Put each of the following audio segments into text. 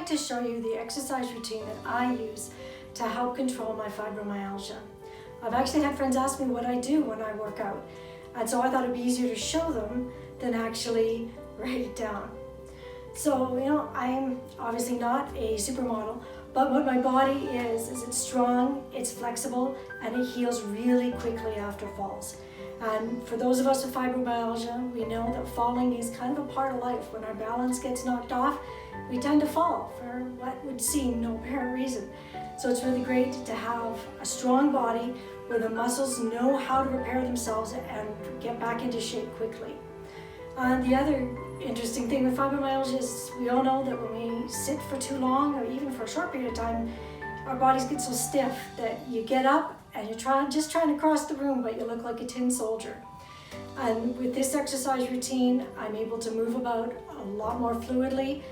to show you the exercise routine that I use to help control my fibromyalgia. I've actually had friends ask me what I do when I work out, and so I thought it'd be easier to show them than actually write it down. So, I'm obviously not a supermodel, but what my body is it's strong, it's flexible, and it heals really quickly after falls. And for those of us with fibromyalgia, we know that falling is kind of a part of life. When our balance gets knocked off, we tend to fall for what would seem no apparent reason. So it's really great to have a strong body where the muscles know how to repair themselves and get back into shape quickly. And the other interesting thing with fibromyalgia is we all know that when we sit for too long or even for a short period of time, our bodies get so stiff that you get up and you're just trying to cross the room, but you look like a tin soldier. And with this exercise routine, I'm able to move about a lot more fluidly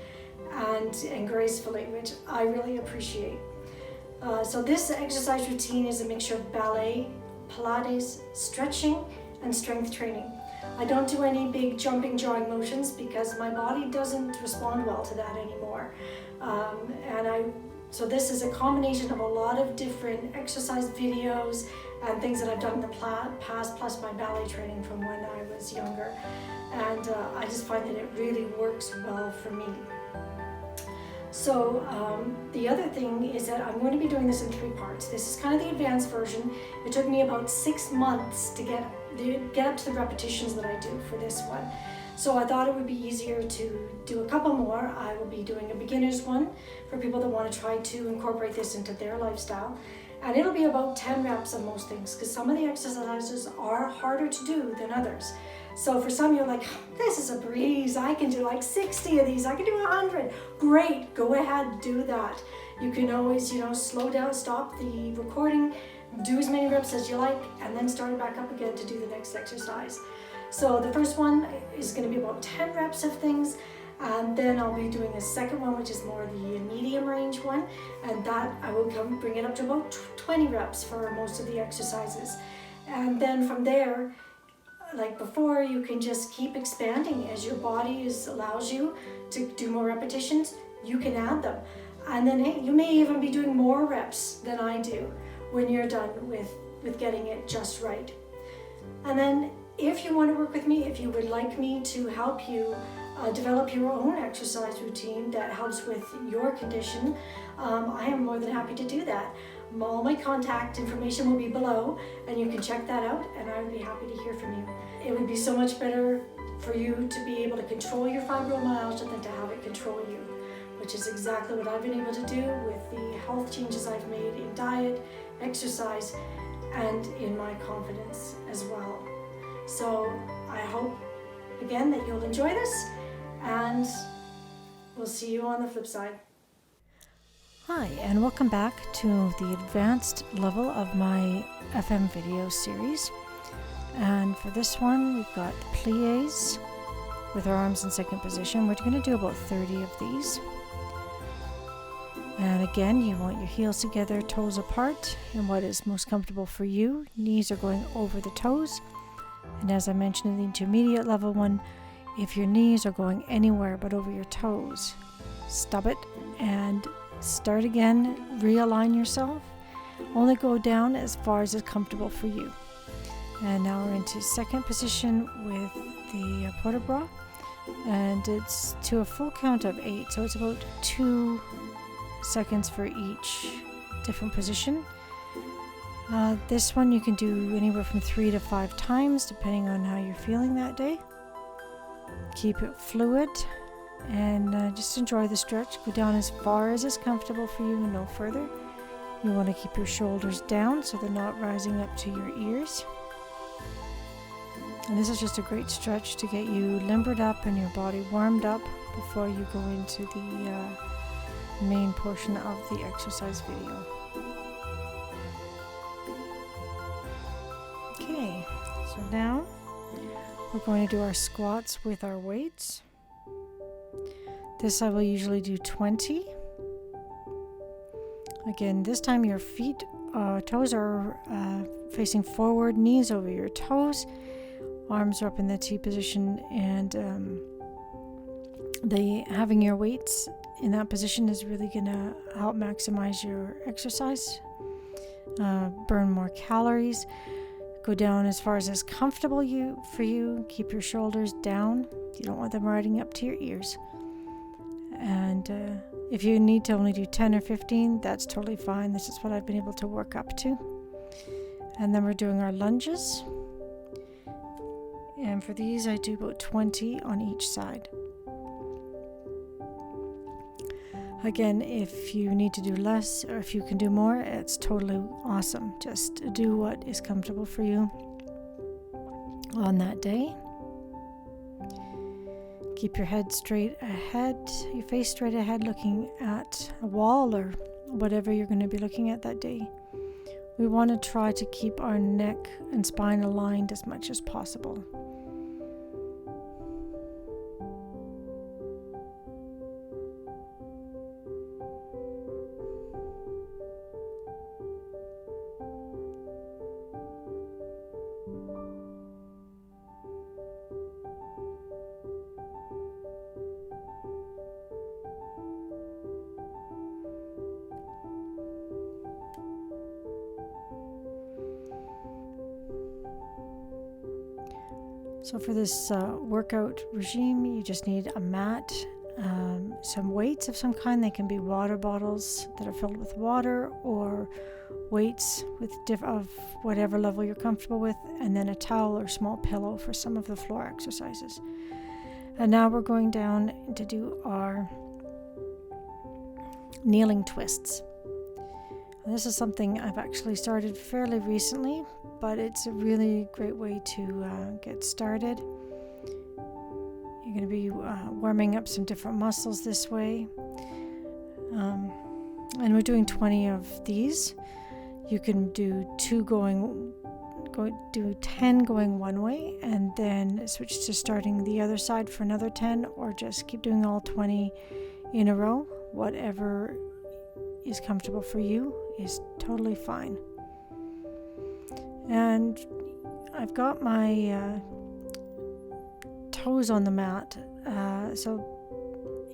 and gracefully, which I really appreciate. So this exercise routine is a mixture of ballet, Pilates, stretching, and strength training. I don't do any big jumping, drawing motions because my body doesn't respond well to that anymore. So this is a combination of a lot of different exercise videos and things that I've done in the past, plus my ballet training from when I was younger. And I just find that it really works well for me. So the other thing is that I'm going to be doing this in 3 parts. This is kind of the advanced version. It took me about 6 months to get up to the repetitions that I do for this one. So I thought it would be easier to do a couple more. I will be doing a beginner's one for people that want to try to incorporate this into their lifestyle. And it'll be about 10 reps of most things because some of the exercises are harder to do than others. So for some, you're like, this is a breeze. I can do like 60 of these. I can do 100. Great, go ahead, do that. You can always, slow down, stop the recording, do as many reps as you like, and then start it back up again to do the next exercise. So the first one is going to be about 10 reps of things, and then I'll be doing a second one, which is more the medium range one, and that I will bring it up to about 20 reps for most of the exercises. And then from there, like before, you can just keep expanding as your body allows you to do more repetitions. You can add them, and then you may even be doing more reps than I do when you're done with getting it just right. And then if you want to work with me, if you would like me to help you develop your own exercise routine that helps with your condition, I am more than happy to do that. All my contact information will be below, and you can check that out, and I would be happy to hear from you. It would be so much better for you to be able to control your fibromyalgia than to have it control you, which is exactly what I've been able to do with the health changes I've made in diet, exercise, and in my confidence as well. So I hope, again, that you'll enjoy this, and we'll see you on the flip side. Hi, and welcome back to the advanced level of my FM video series. And for this one, we've got plies with our arms in second position. We're going to do about 30 of these. And again, you want your heels together, toes apart, and what is most comfortable for you. Knees are going over the toes. And as I mentioned in the intermediate level one, if your knees are going anywhere but over your toes, stop it and start again. Realign yourself. Only go down as far as is comfortable for you. And now we're into second position with the port bras, and it's to a full count of 8, so it's about 2 seconds for each different position. This one you can do anywhere from 3 to 5 times depending on how you're feeling that day. Keep it fluid and just enjoy the stretch. Go down as far as is comfortable for you and no further. You want to keep your shoulders down so they're not rising up to your ears. And this is just a great stretch to get you limbered up and your body warmed up before you go into the main portion of the exercise video. Okay, so now we're going to do our squats with our weights. This I will usually do 20. Again, this time your feet, toes are facing forward, knees over your toes. Arms are up in the T position, and having your weights in that position is really going to help maximize your exercise, burn more calories, go down as far as is comfortable for you. Keep your shoulders down. You don't want them riding up to your ears. And if you need to only do 10 or 15, that's totally fine. This is what I've been able to work up to. And then we're doing our lunges. And for these, I do about 20 on each side. Again, if you need to do less or if you can do more, it's totally awesome. Just do what is comfortable for you on that day. Keep your head straight ahead, your face straight ahead, looking at a wall or whatever you're going to be looking at that day. We want to try to keep our neck and spine aligned as much as possible. So for this workout regime, you just need a mat, some weights of some kind. They can be water bottles that are filled with water, or weights of whatever level you're comfortable with, and then a towel or small pillow for some of the floor exercises. And now we're going down to do our kneeling twists. And this is something I've actually started fairly recently, but it's a really great way to get started. You're going to be warming up some different muscles this way. And we're doing 20 of these. You can do 10 going one way, and then switch to starting the other side for another 10, or just keep doing all 20 in a row. Whatever is comfortable for you is totally fine. And I've got my toes on the mat, so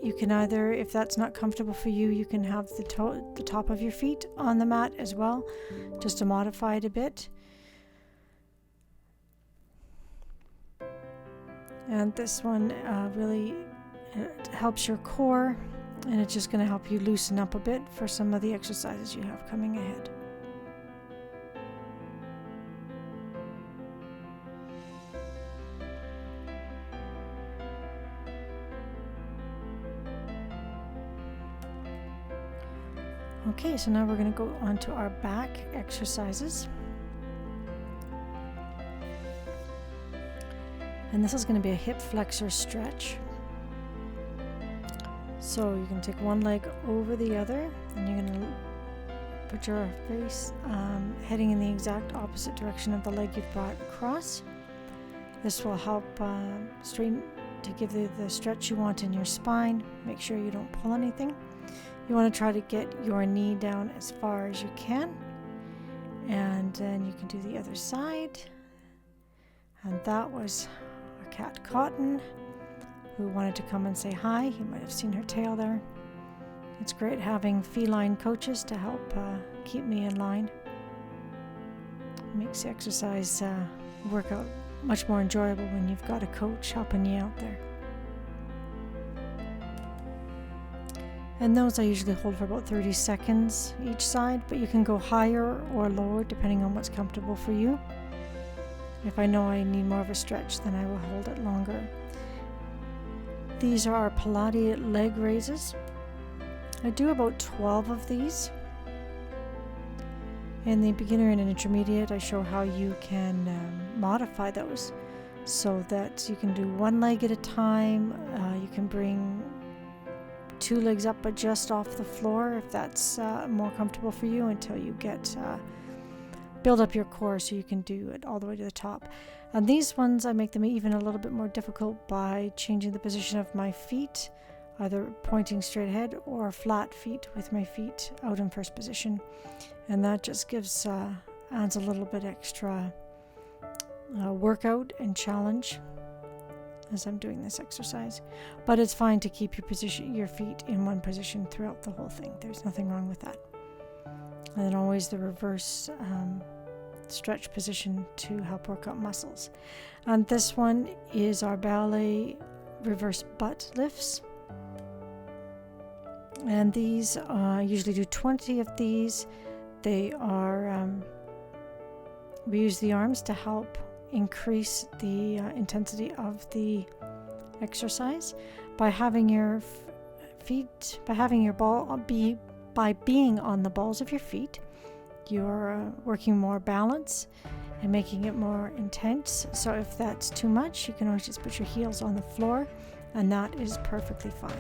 you can either, if that's not comfortable for you, you can have the top of your feet on the mat as well, just to modify it a bit. And this one really helps your core, and it's just going to help you loosen up a bit for some of the exercises you have coming ahead. Okay, so now we're going to go on to our back exercises. And this is going to be a hip flexor stretch. So you can take one leg over the other, and you're going to put your face heading in the exact opposite direction of the leg you've brought across. This will help straighten to give you the stretch you want in your spine. Make sure you don't pull anything. You want to try to get your knee down as far as you can, and then you can do the other side. And that was our cat Cotton, who wanted to come and say hi. You might have seen her tail there. It's great having feline coaches to help keep me in line. It makes the exercise workout much more enjoyable when you've got a coach helping you out there. And those I usually hold for about 30 seconds each side, but you can go higher or lower depending on what's comfortable for you. If I know I need more of a stretch, then I will hold it longer. These are our Pilates leg raises. I do about 12 of these. In the beginner and intermediate, I show how you can modify those so that you can do one leg at a time. You can bring 2 legs up but just off the floor if that's more comfortable for you, until you get build up your core so you can do it all the way to the top. And these ones, I make them even a little bit more difficult by changing the position of my feet, either pointing straight ahead or flat feet with my feet out in first position. And that just adds a little bit extra workout and challenge. as I'm doing this exercise. But it's fine to keep your feet in one position throughout the whole thing. There's nothing wrong with that. And then always the reverse stretch position to help work out muscles. And this one is our ballet reverse butt lifts. And these, I usually do 20 of these. They are, we use the arms to help increase the intensity of the exercise by having your feet, by having your ball by being on the balls of your feet. You're working more balance and making it more intense. So if that's too much, you can always just put your heels on the floor, and that is perfectly fine.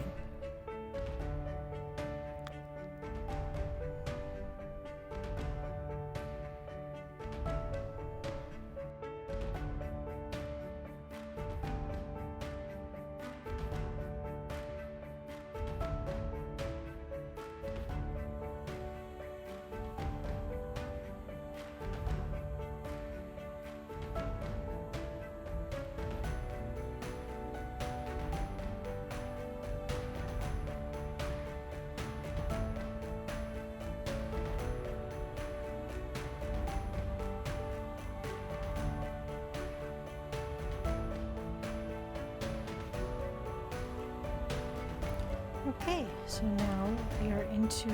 Okay, so now we are into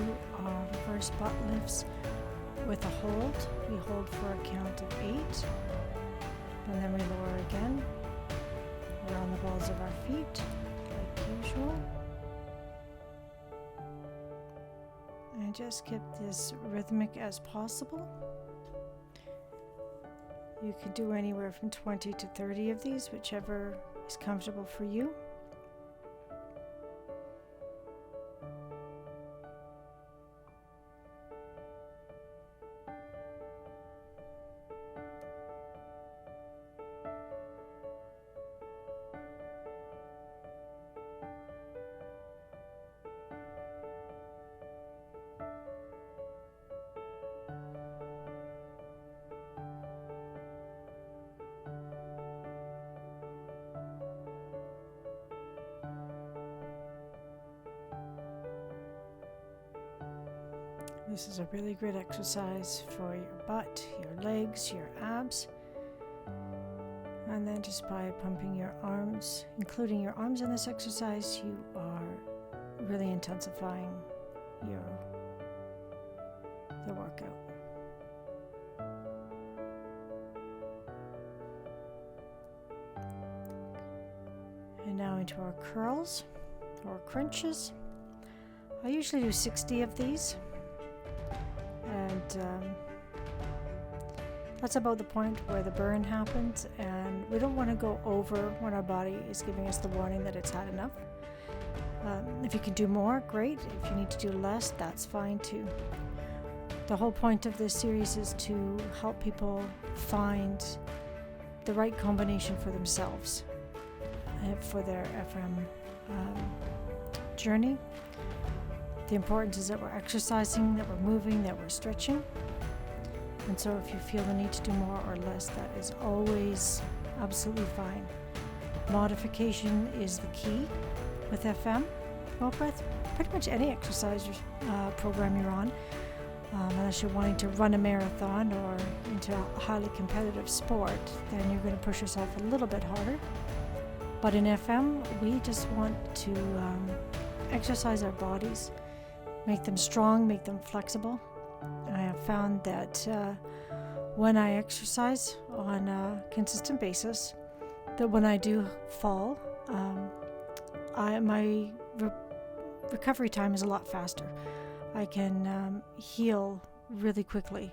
our reverse butt lifts with a hold. We hold for a count of 8, and then we lower again. We're on the balls of our feet, like usual. And just keep this rhythmic as possible. You can do anywhere from 20 to 30 of these, whichever is comfortable for you. This is a really great exercise for your butt, your legs, your abs. And then just by pumping your arms, including your arms in this exercise, you are really intensifying the workout. And now into our curls or crunches. I usually do 60 of these. And that's about the point where the burn happens, and we don't want to go over when our body is giving us the warning that it's had enough. If you can do more, great. If you need to do less, that's fine too. The whole point of this series is to help people find the right combination for themselves for their FM journey. The importance is that we're exercising, that we're moving, that we're stretching. And so if you feel the need to do more or less, that is always absolutely fine. Modification is the key with FM. Well, with pretty much any exercise program you're on, unless you're wanting to run a marathon or into a highly competitive sport, then you're going to push yourself a little bit harder. But in FM, we just want to exercise our bodies, make them strong, make them flexible. I have found that when I exercise on a consistent basis, that when I do fall, my recovery time is a lot faster. I can heal really quickly,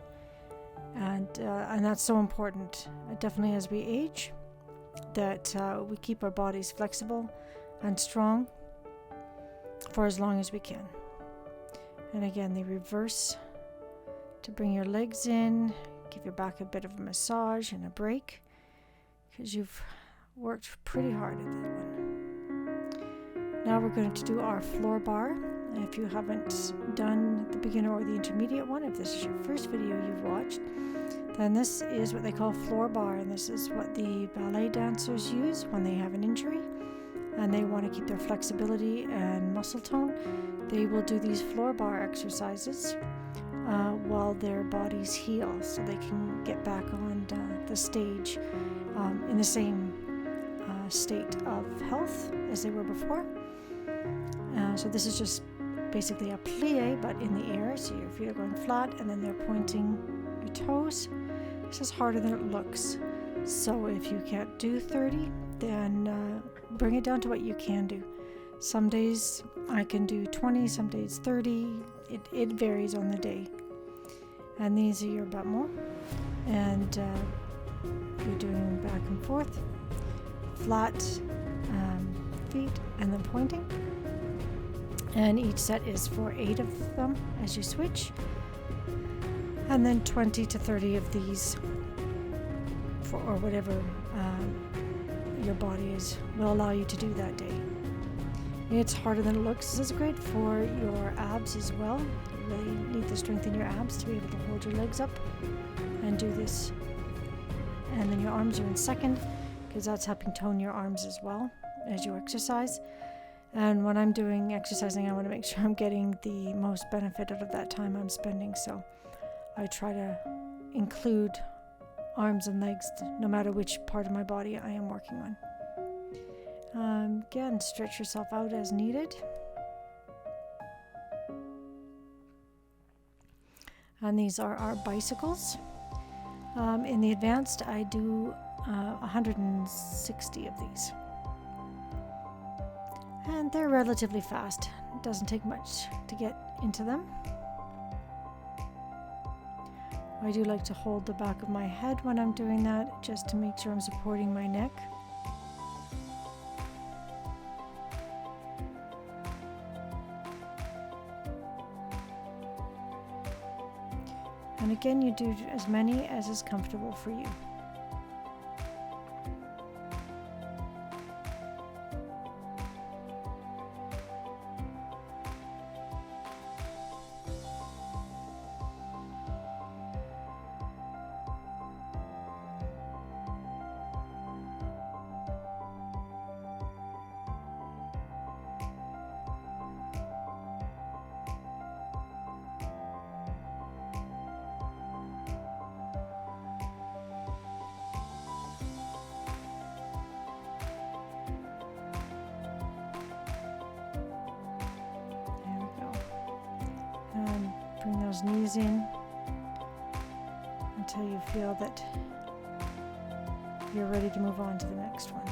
and that's so important. Definitely as we age, that we keep our bodies flexible and strong for as long as we can. And again, the reverse to bring your legs in, give your back a bit of a massage and a break, because you've worked pretty hard at that one. Now we're going to do our floor bar. And if you haven't done the beginner or the intermediate one, if this is your first video you've watched, Then this is what they call floor bar, and this is what the ballet dancers use when they have an injury and they want to keep their flexibility and muscle tone. They will do these floor bar exercises while their bodies heal, so they can get back on the stage in the same state of health as they were before. So this is just basically a plie, but in the air, so your feet are going flat and then they're pointing your toes. This is harder than it looks. So if you can't do 30, then bring it down to what you can do. Some days I can do 20, some days 30. It varies on the day. And these are your butt more. And you're doing back and forth, flat feet, and then pointing. And each set is for 8 of them as you switch. And then 20 to 30 of these for, or whatever your body will allow you to do that day. It's harder than it looks. This is great for your abs as well. You really need to strengthen your abs to be able to hold your legs up and do this. And then your arms are in second, because that's helping tone your arms as well as you exercise. And when I'm doing exercising, I want to make sure I'm getting the most benefit out of that time I'm spending. So I try to include arms and legs no matter which part of my body I am working on. Again, stretch yourself out as needed. And these are our bicycles. In the advanced, I do 160 of these. And they're relatively fast. It doesn't take much to get into them. I do like to hold the back of my head when I'm doing that, just to make sure I'm supporting my neck. And again, you do as many as is comfortable for you. Bring those knees in until you feel that you're ready to move on to the next one.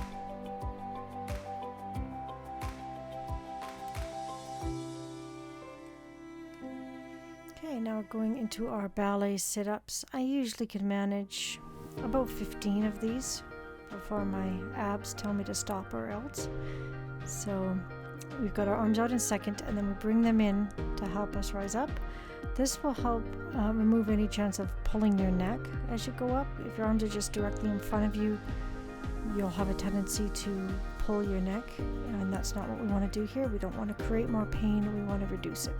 Okay, now we're going into our ballet sit-ups. I usually can manage about 15 of these before my abs tell me to stop or else. So we've got our arms out in second, and then we bring them in to help us rise up. This will help remove any chance of pulling your neck as you go up. If your arms are just directly in front of you, you'll have a tendency to pull your neck, and that's not what we want to do here. We don't want to create more pain, we want to reduce it.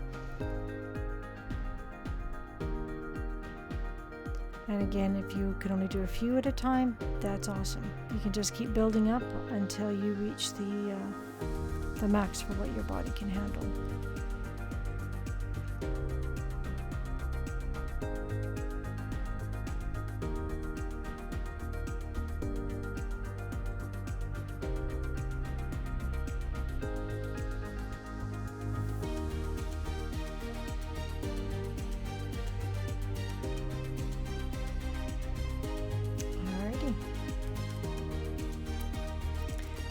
And again, if you can only do a few at a time, that's awesome. You can just keep building up until you reach the max for what your body can handle.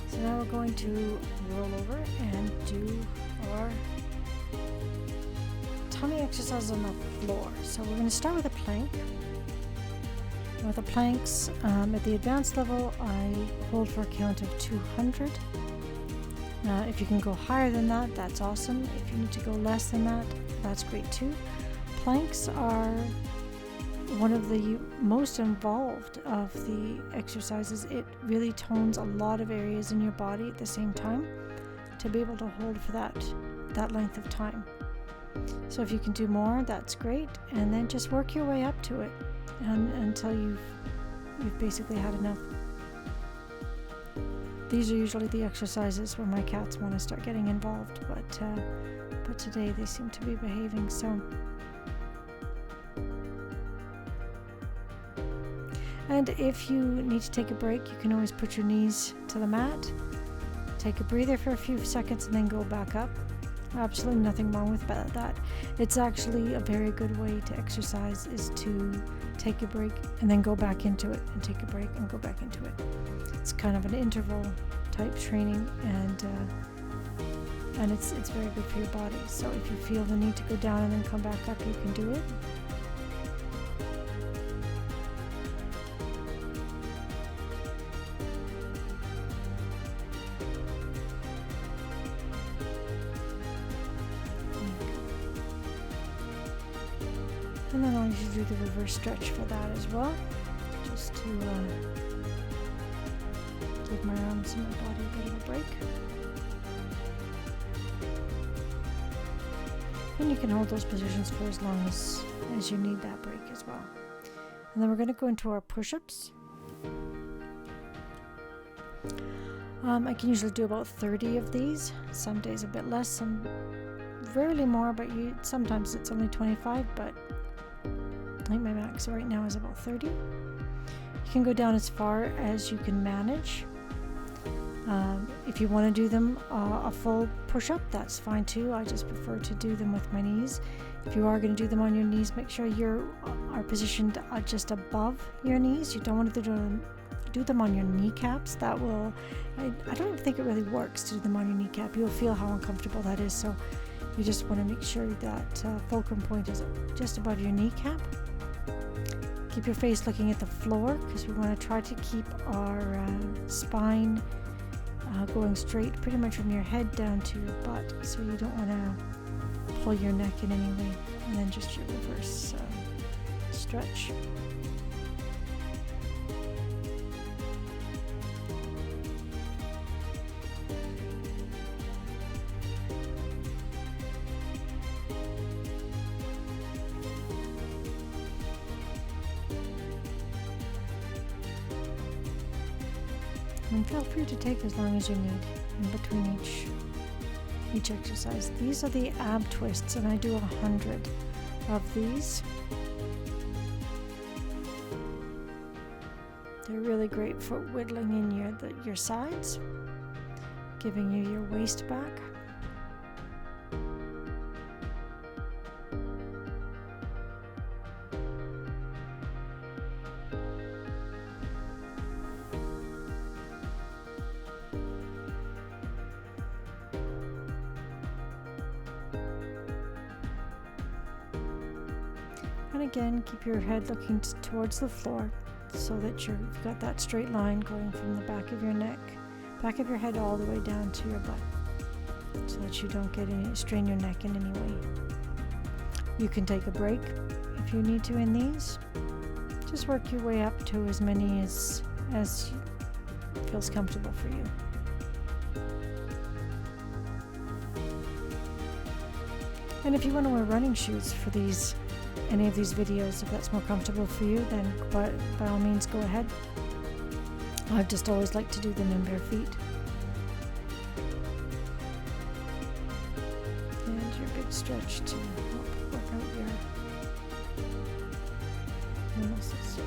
So now we're going to roll over and do our tummy exercises on the floor. So we're going to start with a plank. With the planks, at the advanced level, I hold for a count of 200. If you can go higher than that, that's awesome. If you need to go less than that, that's great too. Planks are one of the most involved of the exercises. It really tones a lot of areas in your body at the same time to be able to hold for that length of time. So if you can do more, that's great, and then just work your way up to it. until you've basically had enough. These are usually the exercises where my cats want to start getting involved, but today they seem to be behaving so. And if you need to take a break, you can always put your knees to the mat, take a breather for a few seconds, and then go back up. Absolutely nothing wrong with that. It's actually a very good way to exercise, is to take a break and then go back into it, and take a break and go back into it. It's kind of an interval type training, and it's very good for your body. So if you feel the need to go down and then come back up, you can do it. And then I'll usually do the reverse stretch for that as well, just to give my arms and my body a bit of a break. And you can hold those positions for as long as you need that break as well. And then we're going to go into our push-ups. I can usually do about 30 of these, some days a bit less, some rarely more, but sometimes it's only 25, but I think my max right now is about 30. You can go down as far as you can manage. If you want to do them a full push-up, that's fine too. I just prefer to do them with my knees. If you are going to do them on your knees, make sure you are positioned just above your knees. You don't want to do them on your kneecaps. That will, I don't even think it really works to do them on your kneecap. You'll feel how uncomfortable that is. So you just want to make sure that fulcrum point is just above your kneecap. Keep your face looking at the floor, because we want to try to keep our spine going straight pretty much from your head down to your butt, so you don't want to pull your neck in any way. And then just your reverse stretch. And feel free to take as long as you need in between each exercise. These are the ab twists, and I do 100 of these. They're really great for whittling in your sides, giving you your waist back. And again, keep your head looking towards the floor, so that you've got that straight line going from the back of your neck, back of your head all the way down to your butt, so that you don't strain your neck in any way. You can take a break if you need to in these. Just work your way up to as many as feels comfortable for you. And if you want to wear running shoes for any of these videos, if that's more comfortable for you, then by all means go ahead. I've just always liked to do them in bare feet. And your big stretch to help work out your muscles.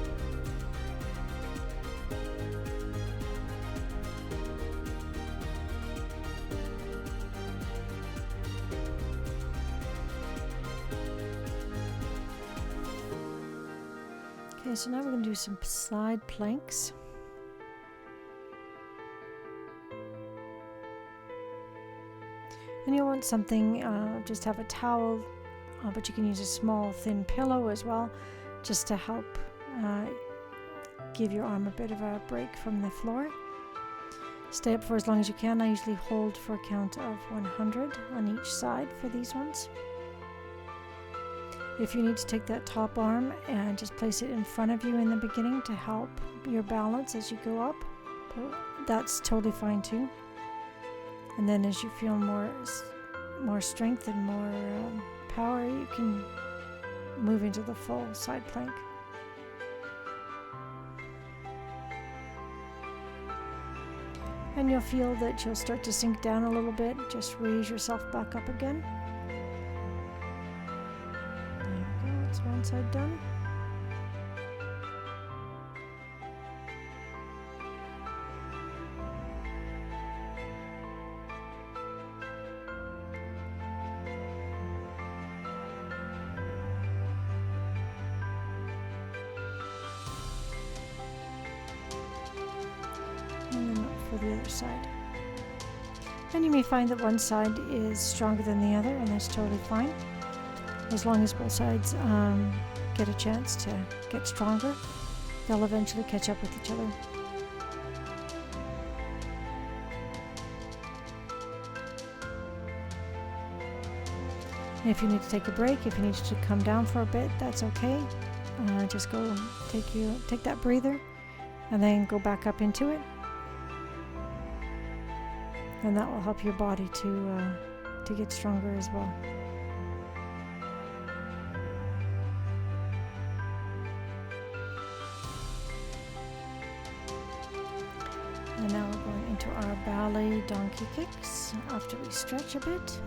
Okay, so now we're going to do some side planks. And you'll want something, just have a towel, but you can use a small thin pillow as well, just to help give your arm a bit of a break from the floor. Stay up for as long as you can. I usually hold for a count of 100 on each side for these ones. If you need to take that top arm and just place it in front of you in the beginning to help your balance as you go up, that's totally fine too. And then as you feel more strength and more power, you can move into the full side plank. And you'll feel that you'll start to sink down a little bit. Just raise yourself back up again. There you go, it's one side done. And then up for the other side. And you may find that one side is stronger than the other, and that's totally fine. As long as both sides get a chance to get stronger, they'll eventually catch up with each other. And if you need to take a break, if you need to come down for a bit, that's okay. Just go take that breather and then go back up into it. And that will help your body to get stronger as well. And now we're going into our ballet donkey kicks after we stretch a bit.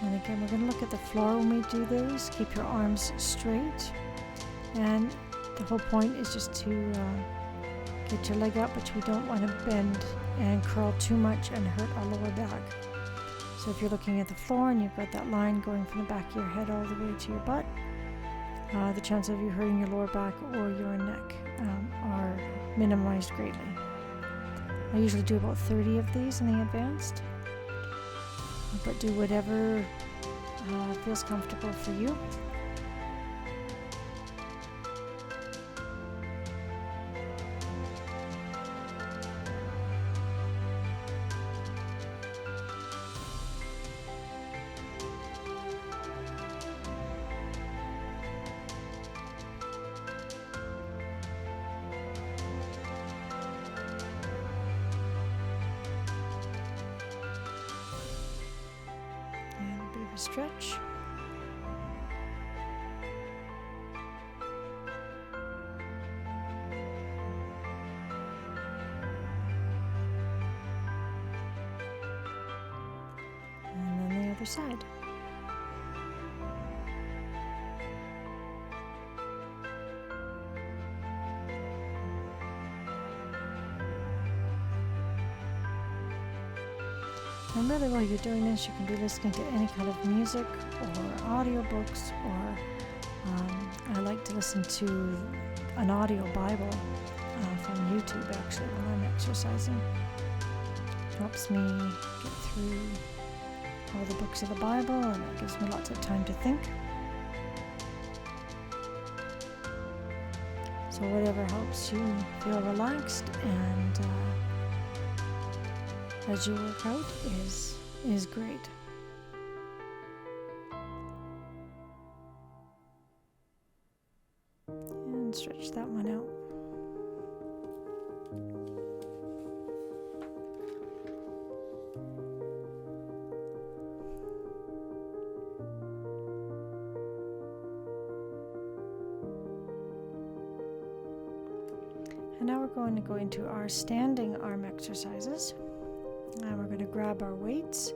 And again, we're going to look at the floor when we do these. Keep your arms straight. And the whole point is just to get your leg up, but we don't want to bend and curl too much and hurt our lower back. So if you're looking at the floor and you've got that line going from the back of your head all the way to your butt, the chance of you hurting your lower back or your neck are minimized greatly. I usually do about 30 of these in the advanced, but do whatever feels comfortable for you. Stretch. And then the other side. And really, while you're doing this, you can be listening to any kind of music or audiobooks, or I like to listen to an audio Bible from YouTube actually when I'm exercising. It helps me get through all the books of the Bible, and it gives me lots of time to think. So whatever helps you feel relaxed and as you work out is great. And stretch that one out. And now we're going to go into our standing arm exercises. And we're going to grab our weights.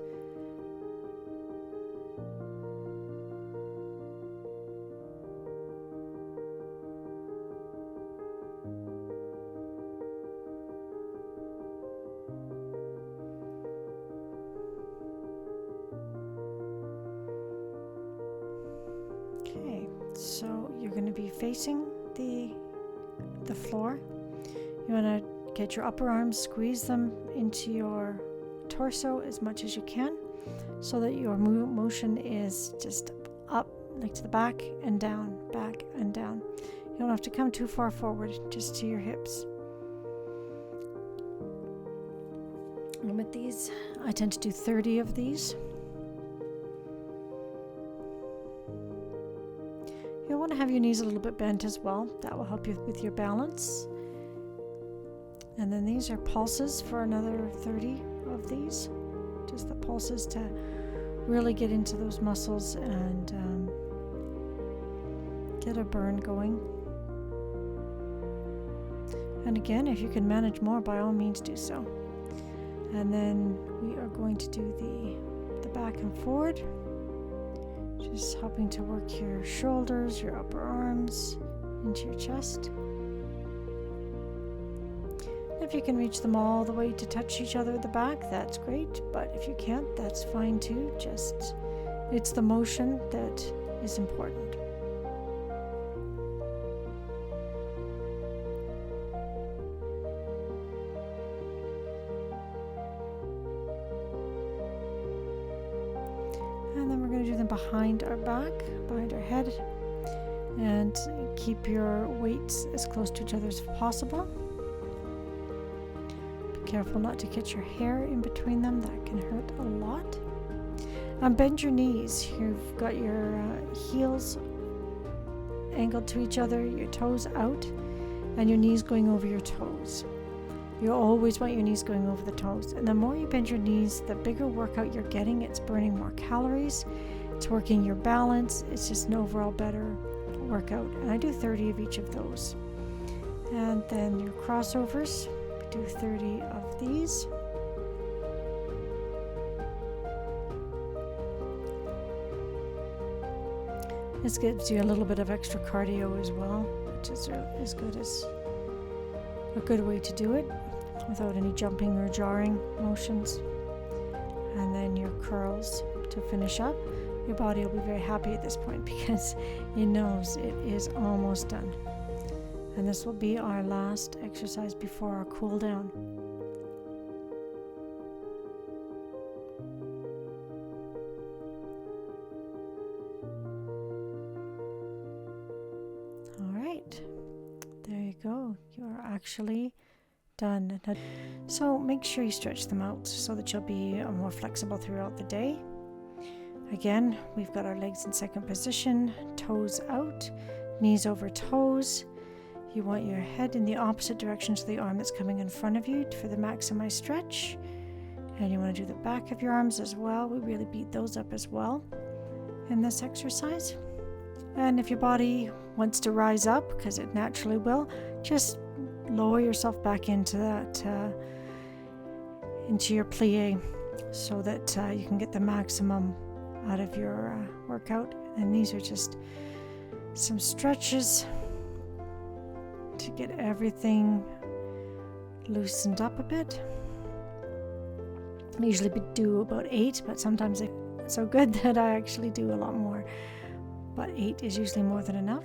Okay, so you're going to be facing the floor. You want to get your upper arms, squeeze them into your torso as much as you can so that your motion is just up, like to the back and down, back and down. You don't have to come too far forward, just to your hips. And with these, I tend to do 30 of these. You'll want to have your knees a little bit bent as well. That will help you with your balance. And then these are pulses for another 30 of these. Just the pulses to really get into those muscles and get a burn going. And again, if you can manage more, by all means do so. And then we are going to do the back and forward. Just helping to work your shoulders, your upper arms, into your chest. If you can reach them all the way to touch each other at the back, that's great. But if you can't, that's fine too. Just, it's the motion that is important. And then we're going to do them behind our back, behind our head, and keep your weights as close to each other as possible. Be careful not to get your hair in between them, that can hurt a lot. Bend your knees. You've got your heels angled to each other, your toes out, and your knees going over your toes. You always want your knees going over the toes. And the more you bend your knees, the bigger workout you're getting. It's burning more calories. It's working your balance. It's just an overall better workout. And I do 30 of each of those. And then your crossovers, we do 30 of these. This gives you a little bit of extra cardio as well, which is as good as a good way to do it without any jumping or jarring motions. And then your curls to finish up. Your body will be very happy at this point because it knows it is almost done. And this will be our last exercise before our cool down. All right, there you go. You are actually done. So make sure you stretch them out so that you'll be more flexible throughout the day. Again, we've got our legs in second position, toes out, knees over toes. You want your head in the opposite direction to the arm that's coming in front of you for the maximized stretch. And you want to do the back of your arms as well. We really beat those up as well in this exercise. And if your body wants to rise up, because it naturally will, just lower yourself back into that, into your plie, so that you can get the maximum out of your workout. And these are just some stretches to get everything loosened up a bit. I usually do about 8, but sometimes it's so good that I actually do a lot more. But 8 is usually more than enough.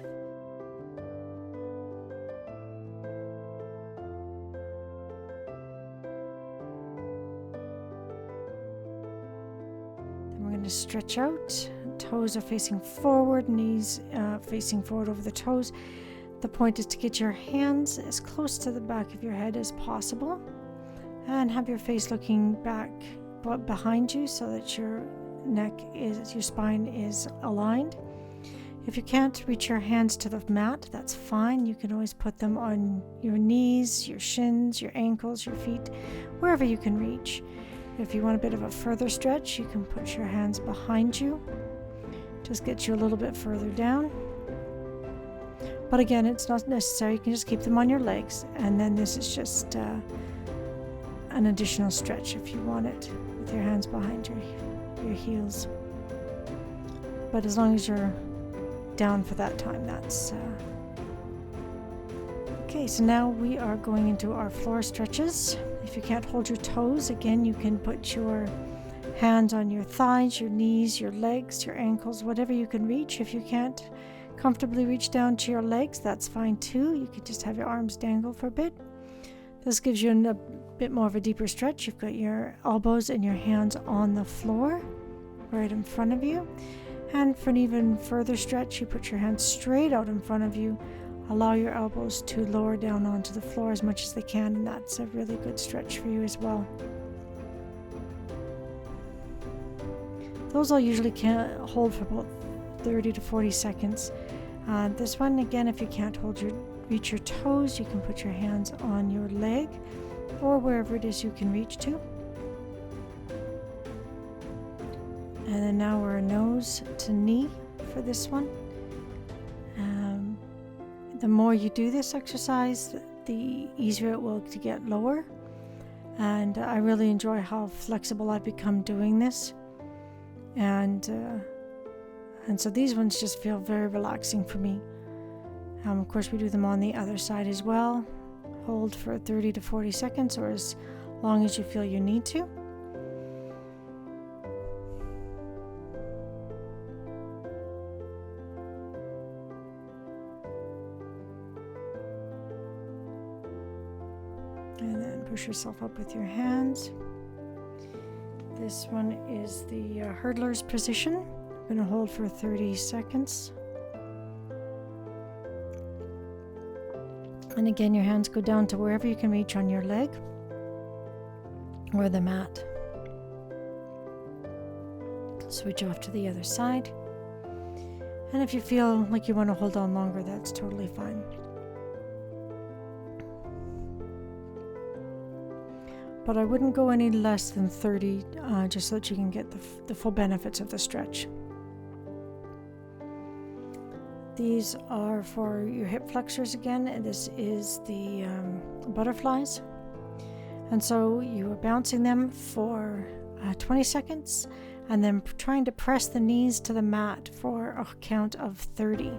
Then we're going to stretch out. Toes are facing forward, knees facing forward over the toes. The point is to get your hands as close to the back of your head as possible and have your face looking back behind you so that your spine is aligned. If you can't reach your hands to the mat, that's fine. You can always put them on your knees, your shins, your ankles, your feet, wherever you can reach. If you want a bit of a further stretch, you can put your hands behind you. Just get you a little bit further down. But again, it's not necessary. You can just keep them on your legs. And then this is just an additional stretch if you want it, with your hands behind your heels. But as long as you're down for that time, that's okay. So now we are going into our floor stretches. If you can't hold your toes, again, you can put your hands on your thighs, your knees, your legs, your ankles, whatever you can reach. If you can't comfortably reach down to your legs, that's fine too. You could just have your arms dangle for a bit. This gives you a bit more of a deeper stretch. You've got your elbows and your hands on the floor right in front of you. And for an even further stretch, you put your hands straight out in front of you. Allow your elbows to lower down onto the floor as much as they can, and that's a really good stretch for you as well. Those I'll usually can hold for about 30 to 40 seconds. This one, again, if you can't reach your toes, you can put your hands on your leg or wherever it is you can reach to. And then now we're nose to knee for this one. the more you do this exercise, the easier it will to get lower. And I really enjoy how flexible I've become doing this. And so these ones just feel very relaxing for me. Of course, we do them on the other side as well. Hold for 30 to 40 seconds or as long as you feel you need to. And then push yourself up with your hands. This one is the hurdler's position. I'm going to hold for 30 seconds. And again, your hands go down to wherever you can reach on your leg or the mat. Switch off to the other side. And if you feel like you want to hold on longer, that's totally fine. But I wouldn't go any less than 30, just so that you can get the full benefits of the stretch. These are for your hip flexors again, and this is the butterflies. And so you are bouncing them for 20 seconds, and then trying to press the knees to the mat for a count of 30.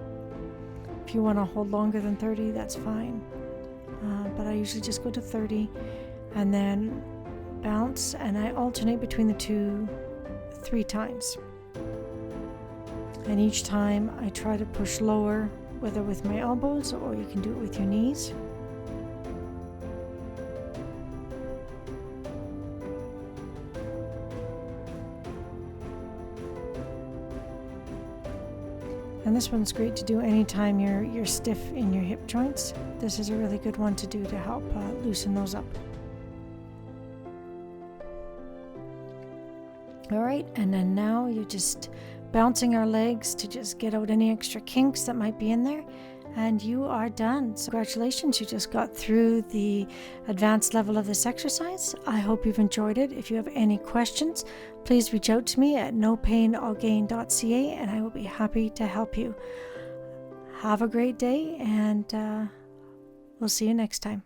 If you want to hold longer than 30, that's fine. But I usually just go to 30. And then bounce, and I alternate between the two 3 times. And each time I try to push lower, whether with my elbows or you can do it with your knees. And this one's great to do anytime you're stiff in your hip joints. This is a really good one to do to help loosen those up. All right, and then now you're just bouncing our legs to just get out any extra kinks that might be in there, and you are done. So congratulations, you just got through the advanced level of this exercise. I hope you've enjoyed it. If you have any questions, please reach out to me at nopainallgain.ca, and I will be happy to help you. Have a great day, and we'll see you next time.